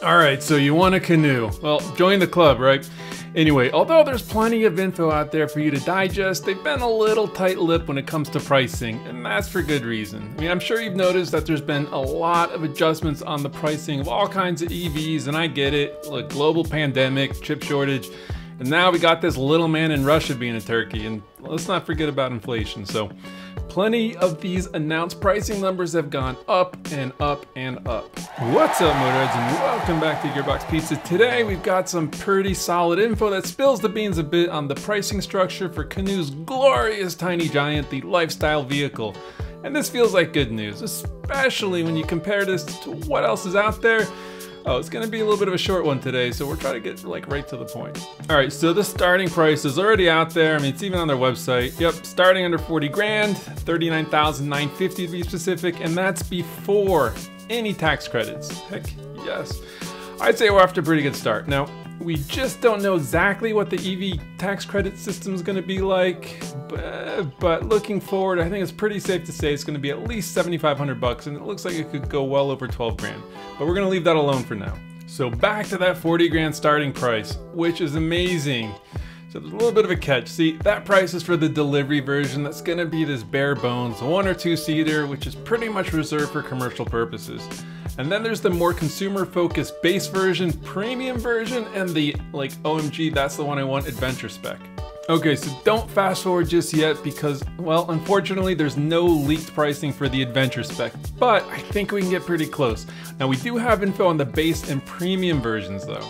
All right, so you want a Canoo. Well, join the club, right? Anyway, although there's plenty of info out there for you to digest, they've been a little tight-lipped when it comes to pricing, and that's for good reason. I mean, I'm sure you've noticed that there's been a lot of adjustments on the pricing of all kinds of EVs, and I get it. Look, global pandemic, chip shortage, and now we got this little man in Russia being a turkey, and let's not forget about inflation. So plenty of these announced pricing numbers have gone up and up and up. What's up, Motorheads, and welcome back to Gearbox Pizza. Today we've got some pretty solid info that spills the beans a bit on the pricing structure for Canoo's glorious tiny giant, the lifestyle vehicle. And this feels like good news, especially when you compare this to what else is out there. Oh, it's gonna be a little bit of a short one today, so we're trying to get right to the point. All right, so the starting price is already out there. I mean, it's even on their website. Yep, starting under 40 grand, 39,950 to be specific, and that's before any tax credits. Heck, yes. I'd say we're off to a pretty good start. Now, we just don't know exactly what the EV tax credit system is gonna be like, but looking forward, I think it's pretty safe to say it's gonna be at least 7,500 bucks, and it looks like it could go well over 12 grand. But we're gonna leave that alone for now. So back to that 40 grand starting price, which is amazing. So there's a little bit of a catch. See, that price is for the delivery version. That's gonna be this bare bones 1 or 2 seater, which is pretty much reserved for commercial purposes. And then there's the more consumer focused base version, premium version, and the OMG, that's the one I want adventure spec. Okay, so don't fast forward just yet because, well, unfortunately there's no leaked pricing for the adventure spec, but I think we can get pretty close. Now we do have info on the base and premium versions though.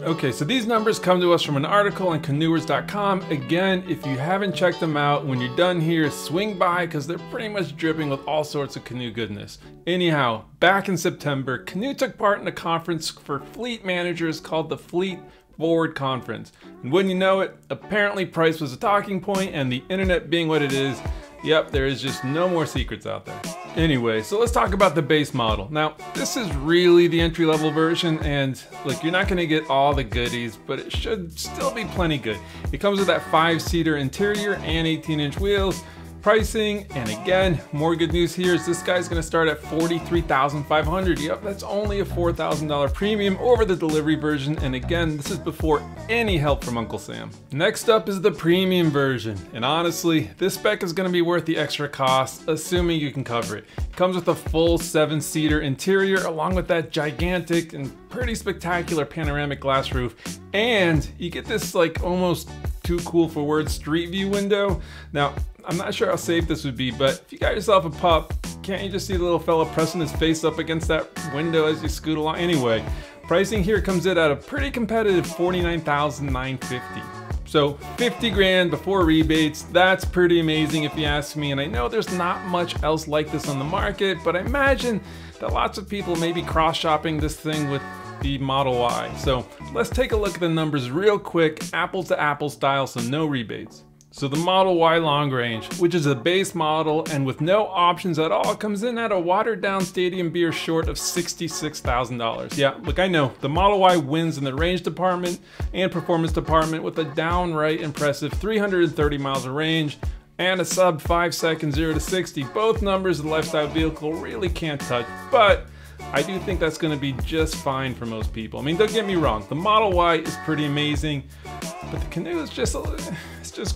Okay, so these numbers come to us from an article on Canoers.com. Again, if you haven't checked them out, when you're done here, swing by because they're pretty much dripping with all sorts of Canoo goodness. Anyhow, back in September, Canoo took part in a conference for fleet managers called the Fleet Forward Conference. And wouldn't you know it, apparently price was a talking point, and the internet being what it is, yep, there is just no more secrets out there. Anyway, so let's talk about the base model. Now, this is really the entry-level version, and look, you're not gonna get all the goodies, but it should still be plenty good. It comes with that 5-seater interior and 18-inch wheels. Pricing, and again, more good news here is this guy's gonna start at $43,500. Yep, that's only a $4,000 premium over the delivery version, and again, this is before any help from Uncle Sam. Next up is the premium version, and honestly, this spec is gonna be worth the extra cost, assuming you can cover it. It comes with a full 7-seater interior, along with that gigantic and pretty spectacular panoramic glass roof, and you get this almost too cool for words street view window. Now, I'm not sure how safe this would be, but if you got yourself a pup, can't you just see the little fella pressing his face up against that window as you scoot along? Anyway, pricing here comes in at a pretty competitive $49,950. So 50 grand before rebates, that's pretty amazing if you ask me, and I know there's not much else like this on the market, but I imagine that lots of people may be cross-shopping this thing with the Model Y. So let's take a look at the numbers real quick, apples to apples style, so no rebates. So the Model Y long range, which is a base model and with no options at all, comes in at a watered down stadium beer short of $66,000. Yeah, look, I know, the Model Y wins in the range department and performance department with a downright impressive 330 miles of range and a sub 5 second 0 to 60. Both numbers the lifestyle vehicle really can't touch, but I do think that's gonna be just fine for most people. I mean, don't get me wrong, the Model Y is pretty amazing, but the Canoo is just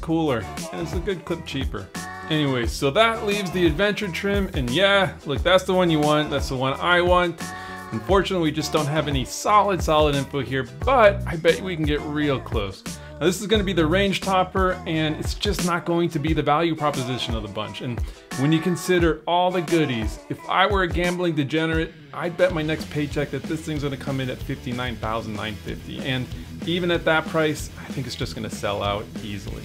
cooler, and it's a good clip cheaper. Anyway, so that leaves the adventure trim, and yeah, look, that's the one you want, that's the one I want. Unfortunately, we just don't have any solid info here, but I bet we can get real close. Now, this is gonna be the range topper, and it's just not going to be the value proposition of the bunch. And when you consider all the goodies, if I were a gambling degenerate, I'd bet my next paycheck that this thing's gonna come in at $59,950. And even at that price, I think it's just gonna sell out easily.